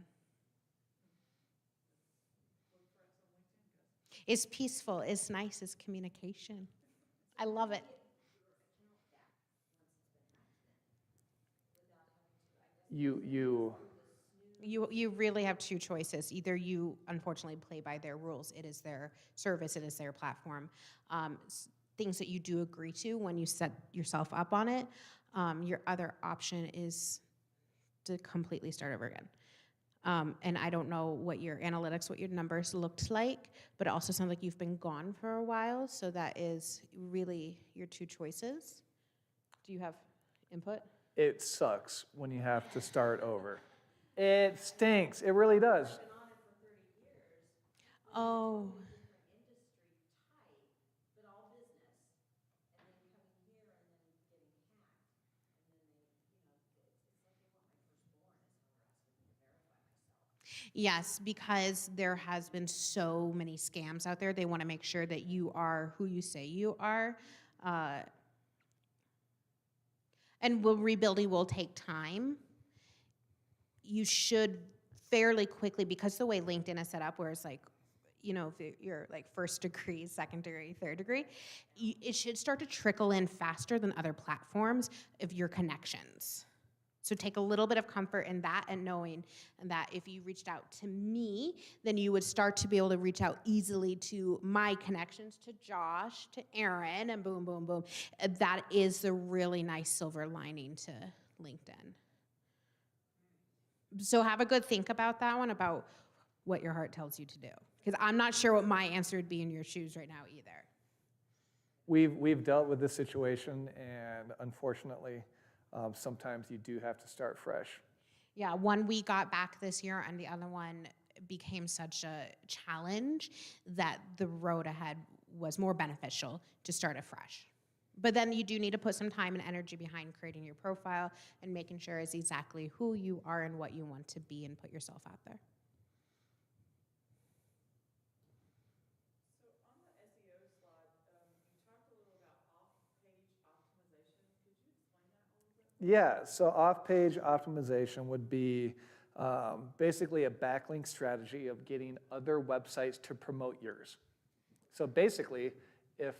It's peaceful, it's nice, it's communication. I love it. You You really have two choices. Either you unfortunately play by their rules. It is their service, it is their platform. Things that you do agree to when you set yourself up on it. Your other option is to completely start over again. And I don't know what your analytics, what your numbers looked like, but it also sounds like you've been gone for a while. So that is really your two choices. Do you have input? It sucks when you have to start over. It stinks. It really does. I've been on it for 30 years. Oh. Different industry type, but all business. And then coming here and then getting hacked. And then they, it's like they want my firstborn is how they're asking me to verify myself. Yes, because there has been so many scams out there. They want to make sure that you are who you say you are. And rebuilding will take time. You should fairly quickly, because the way LinkedIn is set up, where it's like, if you're like first degree, second degree, third degree, it should start to trickle in faster than other platforms of your connections. So take a little bit of comfort in that and knowing that if you reached out to me, then you would start to be able to reach out easily to my connections, to Josh, to Aaron, and boom, boom, boom. That is the really nice silver lining to LinkedIn. So have a good think about that one, about what your heart tells you to do. Because I'm not sure what my answer would be in your shoes right now either. We've dealt with this situation, and unfortunately, sometimes you do have to start fresh. Yeah, one we got back this year, and the other one became such a challenge that the road ahead was more beneficial to start afresh. But then you do need to put some time and energy behind creating your profile and making sure it's exactly who you are and what you want to be and put yourself out there. So on the SEO slide, you talked a little about off-page optimization. Could you explain that a little bit? Yeah, so off-page optimization would be basically a backlink strategy of getting other websites to promote yours. So basically, if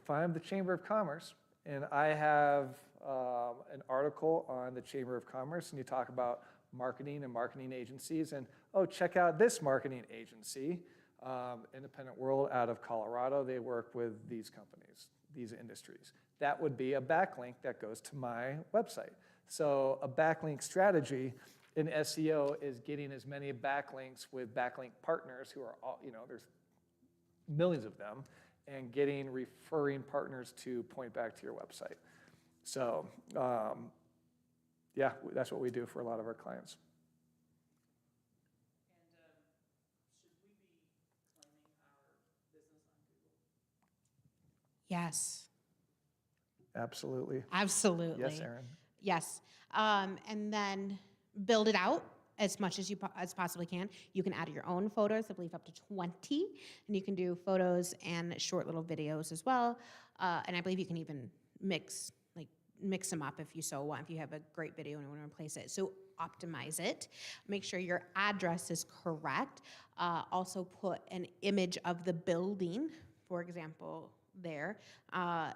I'm the Chamber of Commerce and I have an article on the Chamber of Commerce and you talk about marketing and marketing agencies and, oh, check out this marketing agency, Independent World out of Colorado, they work with these companies, these industries. That would be a backlink that goes to my website. So a backlink strategy in SEO is getting as many backlinks with backlink partners who are all, there's millions of them, and getting referring partners to point back to your website. So yeah, that's what we do for a lot of our clients. And should we be claiming our business on Google? Yes, Absolutely. absolutely. Yes, Erin. Yes. And then build it out as much as you as possibly can. You can add your own photos, I believe up to 20, and you can do photos and short little videos as well. And I believe you can even mix them up if you so want, if you have a great video and you want to replace it. So optimize it. Make sure your address is correct. Also put an image of the building, for example, there. I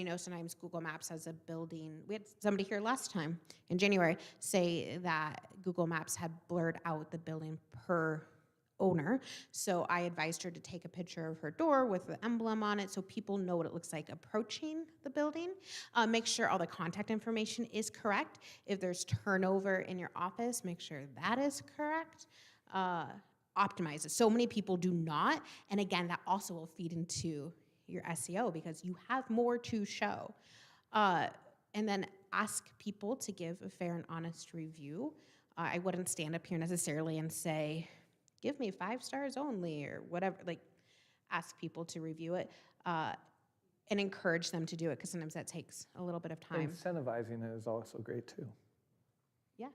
know sometimes Google Maps has a building. We had somebody here last time in January say that Google Maps had blurred out the building per owner. So I advised her to take a picture of her door with the emblem on it so people know what it looks like approaching the building. Make sure all the contact information is correct. If there's turnover in your office, make sure that is correct. Optimize it. So many people do not. And again, that also will feed into your SEO because you have more to show. And then ask people to give a fair and honest review. I wouldn't stand up here necessarily and say, give me 5 stars only or whatever. Like, ask people to review it and encourage them to do it because sometimes that takes a little bit of time. Incentivizing it is also great too. Yes.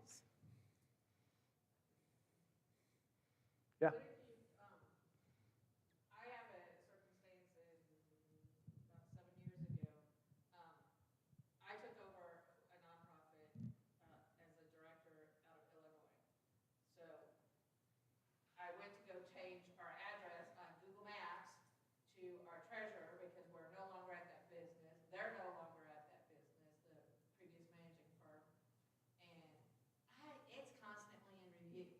Yeah. What if you, I have a circumstance about 7 years ago. I took over a nonprofit as a director out of Illinois. So I went to go change our address on Google Maps to our treasurer because we're no longer at that business. They're no longer at that business, the previous managing firm. And it's constantly in review.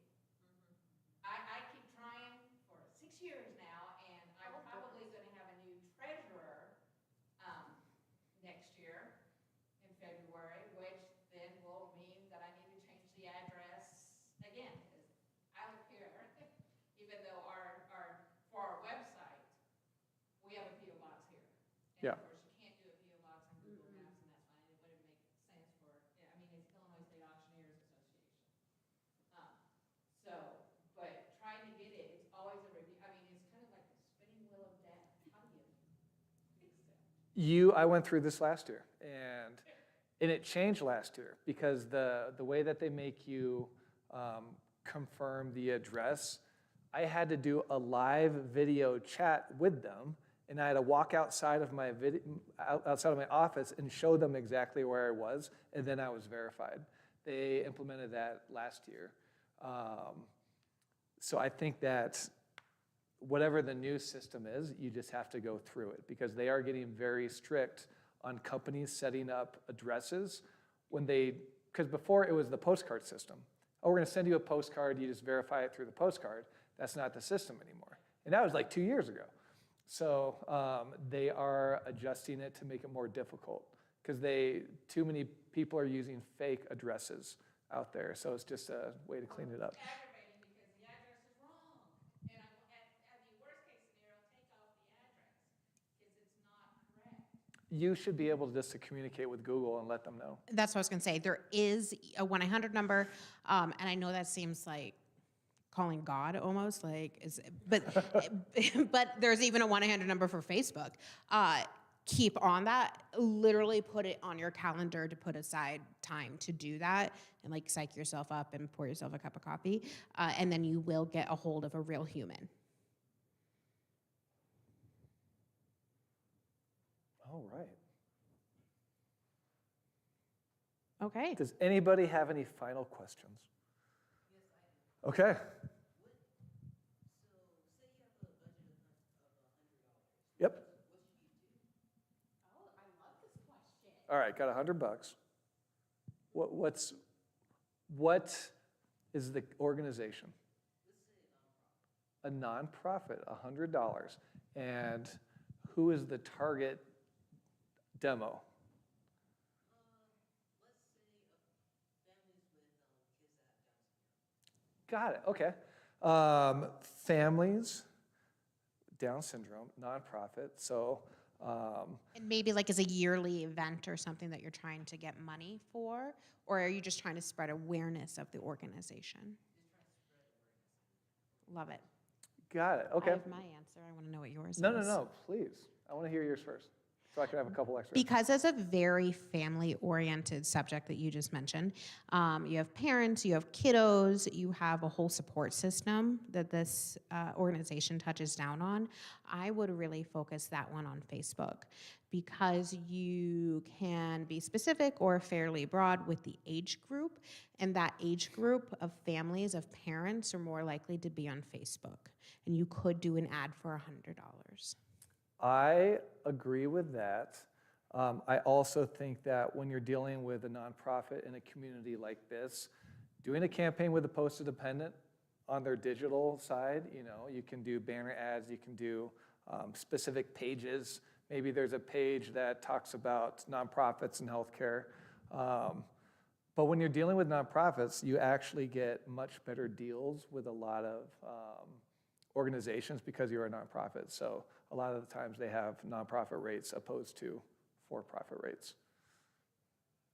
I keep trying for 6 years now, and I'm probably going to have a new treasurer next year in February, which then will mean that I need to change the address again. Because I live here, even though for our website, we have a P.O. box here. And Yeah. of course, you can't do a P.O. box on Google Maps, and that's fine. It wouldn't make sense for, I mean, it's Illinois State Auctioneers Association. But trying to get it, it's always a review. I mean, it's kind of like a spinning wheel of death. How do you fix that? I went through this last year, and it changed last year because the way that they make you confirm the address, I had to do a live video chat with them, and I had to walk outside of my office and show them exactly where I was, and then I was verified. They implemented that last year. So I think that whatever the new system is, you just have to go through it because they are getting very strict on companies setting up addresses because before it was the postcard system. Oh, we're going to send you a postcard, you just verify it through the postcard. That's not the system anymore. And that was like 2 years ago. So they are adjusting it to make it more difficult because too many people are using fake addresses out there. So it's just a way to clean it up. Aggravating because the address is wrong. And at the worst case scenario, take off the address because it's not correct. You should be able just to communicate with Google and let them know. That's what I was going to say. There is a 1-800 number, and I know that seems like calling God almost, like, but there's even a 1-800 number for Facebook. Keep on that, literally put it on your calendar to put aside time to do that and like psych yourself up and pour yourself a cup of coffee. And then you will get a hold of a real human. All right. Okay. Does anybody have any final questions? Okay. Yep. Oh, I love this question. All right, got $100. What is the organization? A nonprofit, $100. And who is the target demo? Got it, okay. Families, Down syndrome, nonprofit, so. And maybe like as a yearly event or something that you're trying to get money for, or are you just trying to spread awareness of the organization? Love it. Got it, I okay. have my answer. I want to know what yours No, is. please. I want to hear yours first, so I can have a couple extra. Because it's a very family-oriented subject that you just mentioned, you have parents, you have kiddos, you have a whole support system that this organization touches down on. I would really focus that one on Facebook because you can be specific or fairly broad with the age group, and that age group of families, of parents, are more likely to be on Facebook. And you could do an ad for $100. I agree with that. I also think that when you're dealing with a nonprofit in a community like this, doing a campaign with the Post-Independent on their digital side, you can do banner ads, you can do specific pages. Maybe there's a page that talks about nonprofits and healthcare. But when you're dealing with nonprofits, you actually get much better deals with a lot of organizations because you're a nonprofit. So a lot of the times they have nonprofit rates opposed to for-profit rates.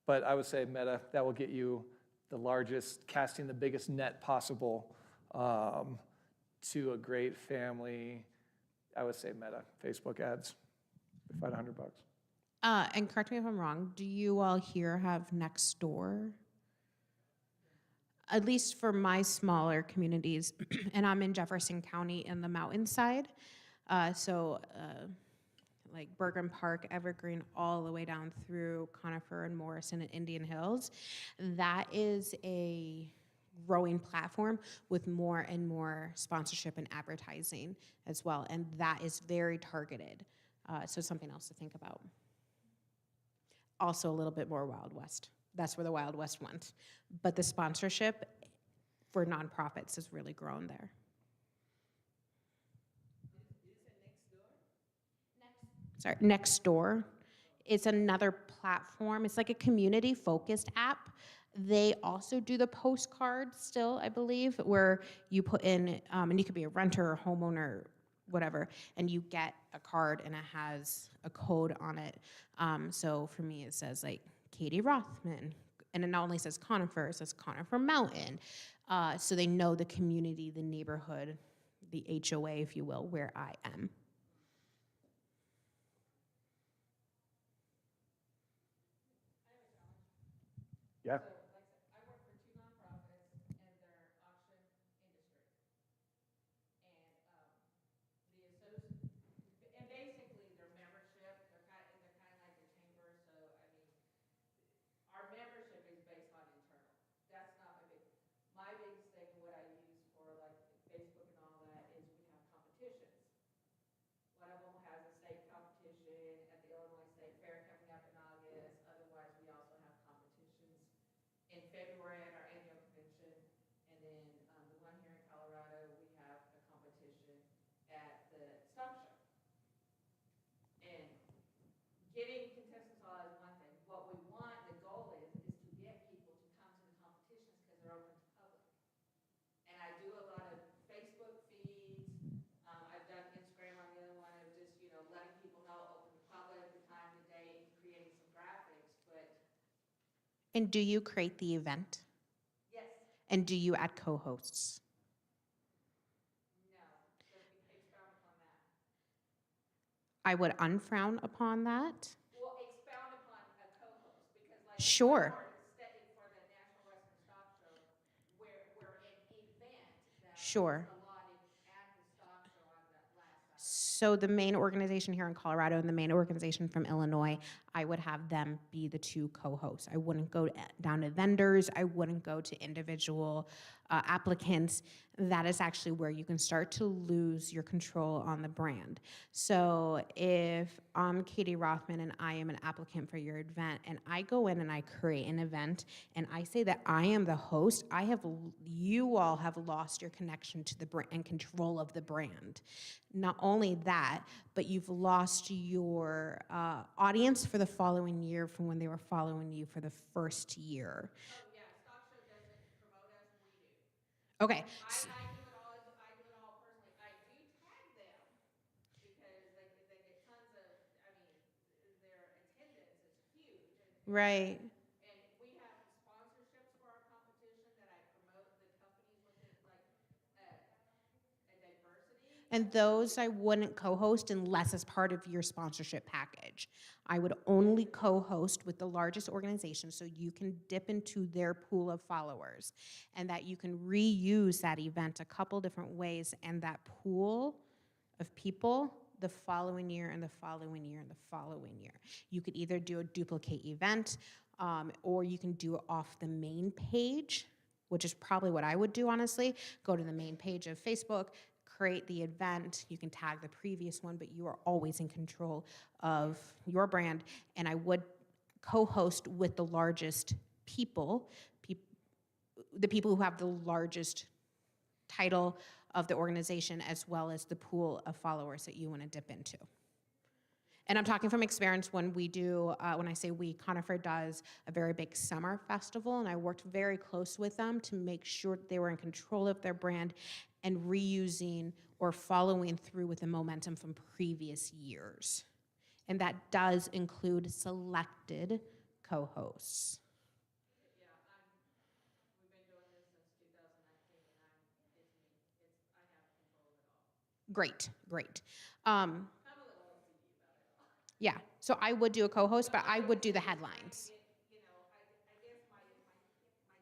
But I would say Meta, that will get you the largest, casting the biggest net possible to a great family. I would say Meta, Facebook ads, if I had $100. And correct me if I'm wrong, do you all here have Nextdoor? At least for my smaller communities, and I'm in Jefferson County in the mountainside, like Bergen Park, Evergreen, all the way down through Conifer and Morrison and Indian Hills. That is a growing platform with more and more sponsorship and advertising as well, and that is very targeted. So something else to think about. Also a little bit more Wild West. That's where the Wild West went. But the sponsorship for nonprofits has really grown there. Sorry, Nextdoor. It's another platform. It's like a community-focused app. They also do the postcards still, I believe, where you put in, and you could be a renter or homeowner, whatever, and you get a card and it has a code on it. So for me, it says like Katie Rothman, and it not only says Conifer, it says Conifer Mountain. So they know the community, the neighborhood, the HOA, if you will, where I am. Yeah. I work for 2 nonprofits in their auction industry. And basically their membership, they're kind of like a chamber, so I mean, our membership is based on internal. That's not my biggest thing, what I use for like Facebook and all that is we have competitions. One of them has a state competition at the Illinois State Fair coming up in August. Otherwise, we also have competitions in February at our annual convention. And then the one here in Colorado, we have a competition at the stock show. And getting contestants all is one thing. What we want, the goal is to get people to come to the competitions because they're open to public. And I do a lot of Facebook feeds. I've done Instagram on the other one of just, letting people know, open to public, the time, the date, creating some graphics, but. And do you create the event? Yes. And do you add co-hosts? I would unfrown upon that. Well, expound upon a co-host, because like. Sure. For the National Western Stock Show, where an event that Sure. was allotted at the stock show on that last Saturday. So the main organization here in Colorado and the main organization from Illinois, I would have them be the two co-hosts. I wouldn't go down to vendors. I wouldn't go to individual applicants. That is actually where you can start to lose your control on the brand. So if I'm Katie Rothman and I am an applicant for your event, and I go in and I create an event and I say that I am the host, you all have lost your connection to the brand and control of the brand. Not only that, but you've lost your audience for the following year from when they were following you for the first year. Oh, yeah, stock show doesn't promote us, we do. Okay. I do it all personally. I do tag them because they get tons of, I mean, their attendance is huge. Right. And we have sponsorships for our competition that I promote the companies within, like, a diversity. And those I wouldn't co-host unless as part of your sponsorship package. I would only co-host with the largest organization so you can dip into their pool of followers and that you can reuse that event a couple different ways, and that pool of people the following year and the following year and the following year. You could either do a duplicate event or you can do it off the main page, which is probably what I would do, honestly. Go to the main page of Facebook, create the event. You can tag the previous one, but you are always in control of your brand. And I would co-host with the largest people, the people who have the largest title of the organization, as well as the pool of followers that you want to dip into. And I'm talking from experience when we do, when I say we, Conifer does a very big summer festival, and I worked very close with them to make sure that they were in control of their brand and reusing or following through with the momentum from previous years. And that does include selected co-hosts. Yeah, we've been doing this since 2019, and I have control of it all. Great, great. I'm a little OCD about it all. Yeah, so I would do a co-host, but I would do the headlines. You know, I guess my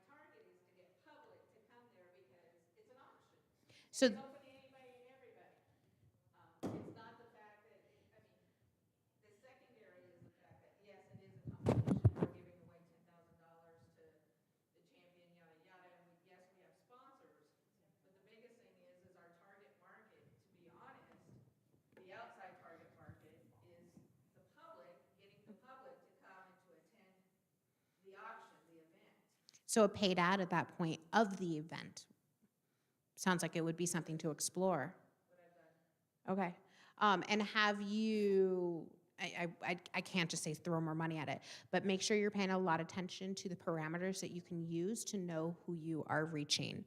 target is to get public to come there because it's an auction. So It's open to anybody and everybody. It's not the fact that, the secondary is the fact that, yes, it is a competition. We're giving away $10,000 to the champion, yada, yada. And yes, we have sponsors. But the biggest thing is our target market, to be honest, the outside target market is the public, getting the public to come and to attend the auction, the event. So a paid ad at that point of the event sounds like it would be something to explore. What I've done. Okay. And have you, I can't just say throw more money at it, but make sure you're paying a lot of attention to the parameters that you can use to know who you are reaching.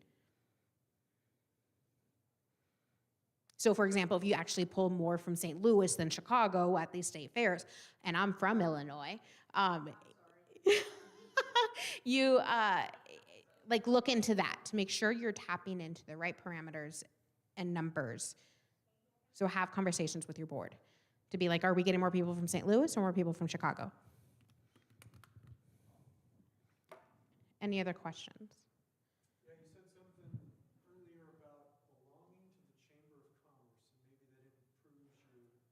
So for example, if you actually pull more from St. Louis than Chicago at these state fairs, and I'm from Illinois, you like look into that to make sure you're tapping into the right parameters and numbers. So have conversations with your board to be like, are we getting more people from St. Louis or more people from Chicago? Any other questions? Yeah, you said something earlier about belonging to the Chamber of Commerce, and maybe that improves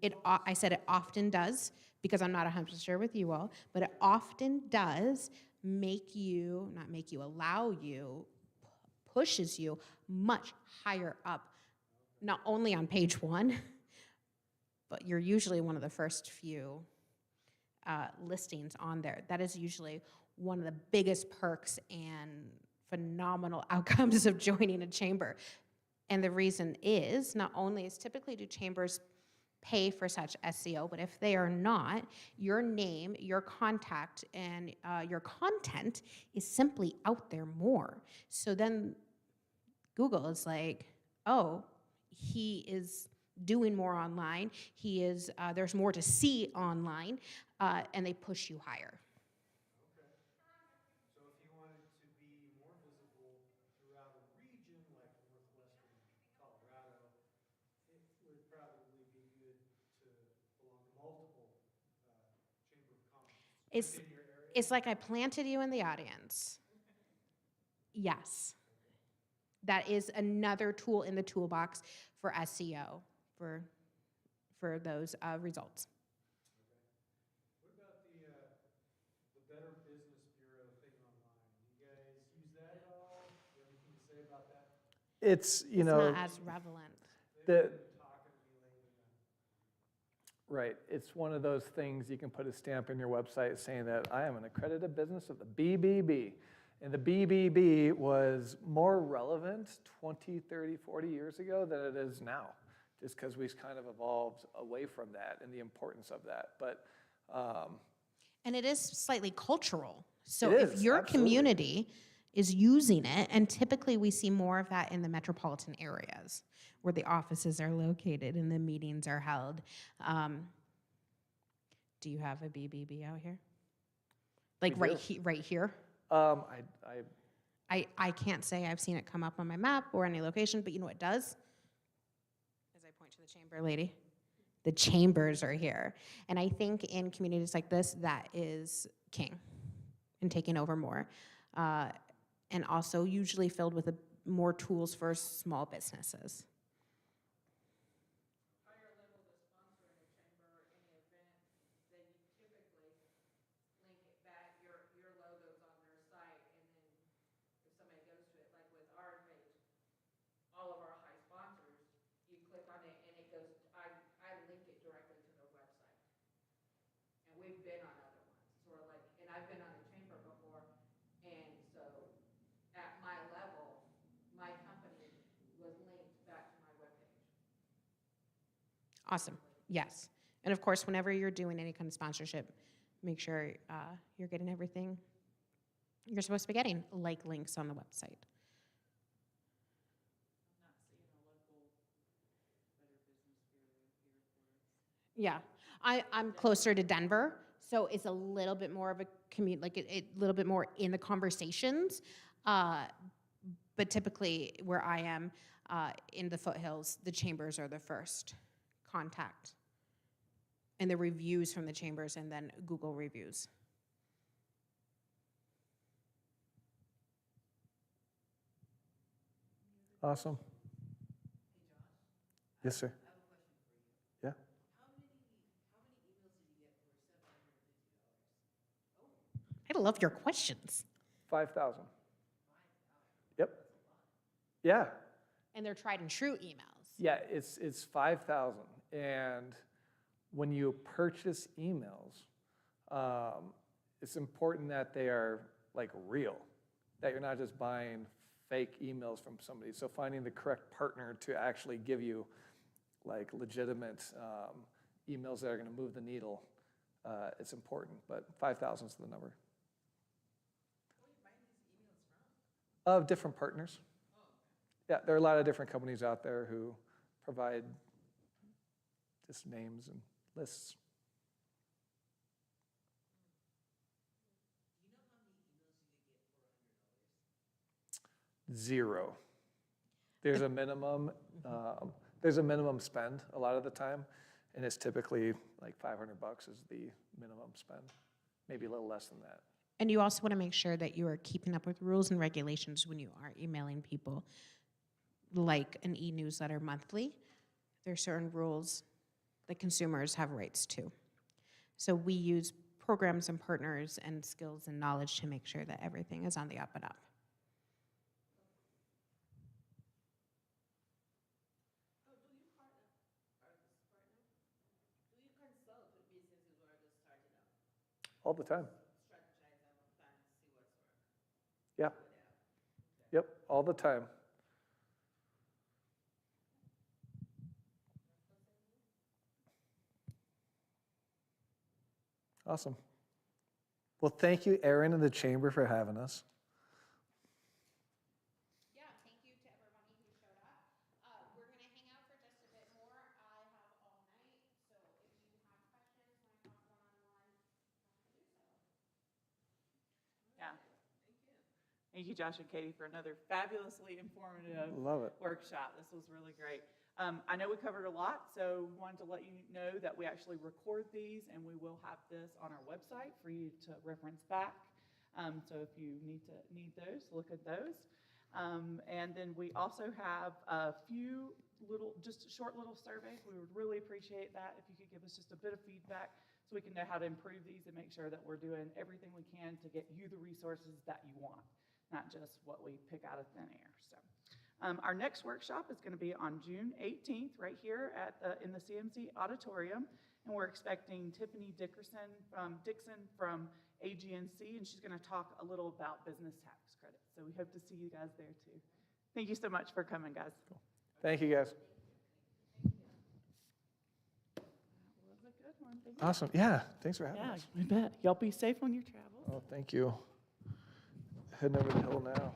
your SEO. I said it often does, because I'm not 100% sure with you all, but it often does make you, not make you, allow you, pushes you much higher up, not only on page one, but you're usually one of the first few listings on there. That is usually one of the biggest perks and phenomenal outcomes of joining a chamber. And the reason is, not only is typically do chambers pay for such SEO, but if they are not, your name, your contact, and your content is simply out there more. So then Google is like, oh, he is doing more online. He is, there's more to see online, and they push you higher. Okay. So if you wanted to be more visible throughout a region like northwestern Colorado, it would probably be good to It's like I planted you in the audience. Yes. That is another tool in the toolbox for SEO, for those results. What about the Better Business Bureau thing online? You guys use that at all? You have anything to say about that? It's, you It's know, not as relevant. They've the, been talking to me lately. right, it's one of those things you can put a stamp in your website saying that I am an accredited business of the BBB. And the BBB was more relevant 20, 30, 40 years ago than it is now, just because we've kind of evolved away from that and the importance of that. But And it is slightly cultural. So It if is, your absolutely. community is using it, and typically we see more of that in the metropolitan areas where the offices are located and the meetings are held. Do you have a BBB out here? Like We do. right here? I can't say I've seen it come up on my map or any location, but you know what it does? As I point to the chamber lady, the chambers are here. And I think in communities like this, that is king and taking over more. And also usually filled with more tools for small businesses. Higher level to sponsor in a chamber, any event, then you typically link it back, your logo's on their site, and then if somebody goes to it, like with our page, all of our high sponsors, you click on it and it goes, I link it directly to their website. And we've been on other ones, sort of like, and I've been on a chamber before, and so at my level, my company was linked back to my webpage. Awesome. Yes. And of course, whenever you're doing any kind of sponsorship, make sure you're getting everything you're supposed to be getting, like links on the website. I'm not seeing a local Better Business Bureau here for us. Yeah, I'm closer to Denver, so it's a little bit more of a commute, like a little bit more in the conversations. But typically, where I am in the foothills, the chambers are the first contact, and the reviews from the chambers, and then Google reviews. awesome. Yes, sir. I have a question for you. Yeah. How many emails did you get for $750? I love your questions. 5,000. Yep. Yeah. And they're tried and true emails. Yeah, it's 5,000. And when you purchase emails, it's important that they are like real, that you're not just buying fake emails from somebody. So finding the correct partner to actually give you like legitimate emails that are going to move the needle, it's important. But 5,000 is the number. Where are you buying these emails from? Of different partners. Yeah, there are a lot of different companies out there who provide just names and lists. Do you know how many emails you could get for $100? 0. There's a minimum. There's a minimum spend a lot of the time, and it's typically like $500 is the minimum spend, maybe a little less than that. And you also want to make sure that you are keeping up with rules and regulations when you are emailing people, like an e-newsletter monthly. There are certain rules that consumers have rights to. So we use programs and partners and skills and knowledge to make sure that everything is on the up and up. Oh, do you partner? Do you consult with businesses who are just starting out? All the time. Strategize them a plan to see what's working. Yeah. Yep, all the time. Awesome. Well, thank you, Erin and the Chamber, for having us. Yeah, thank you to everybody who showed up. We're going to hang out for just a bit more. I have all night, so if you have questions, want to talk one-on-one, have to do so. Yeah. Thank you, Josh and Katie, for another fabulously informative Love it. workshop. This was really great. I know we covered a lot, so wanted to let you know that we actually record these, and we will have this on our website for you to reference back. So if you need those, look at those. And then we also have a few just short little surveys. We would really appreciate that if you could give us just a bit of feedback so we can know how to improve these and make sure that we're doing everything we can to get you the resources that you want, not just what we pick out of thin air. So our next workshop is going to be on June 18th right here in the CMC auditorium, and we're expecting Tiffany Dixon from AGNC, and she's going to talk a little about business tax credits. So we hope to see you guys there too. Thank you so much for coming, guys. Thank you, guys. That was a good one. Thank you. Awesome. Yeah, thanks for having Yeah, us. you bet. Y'all be safe on your travels. Oh, thank you. Heading over the hill now.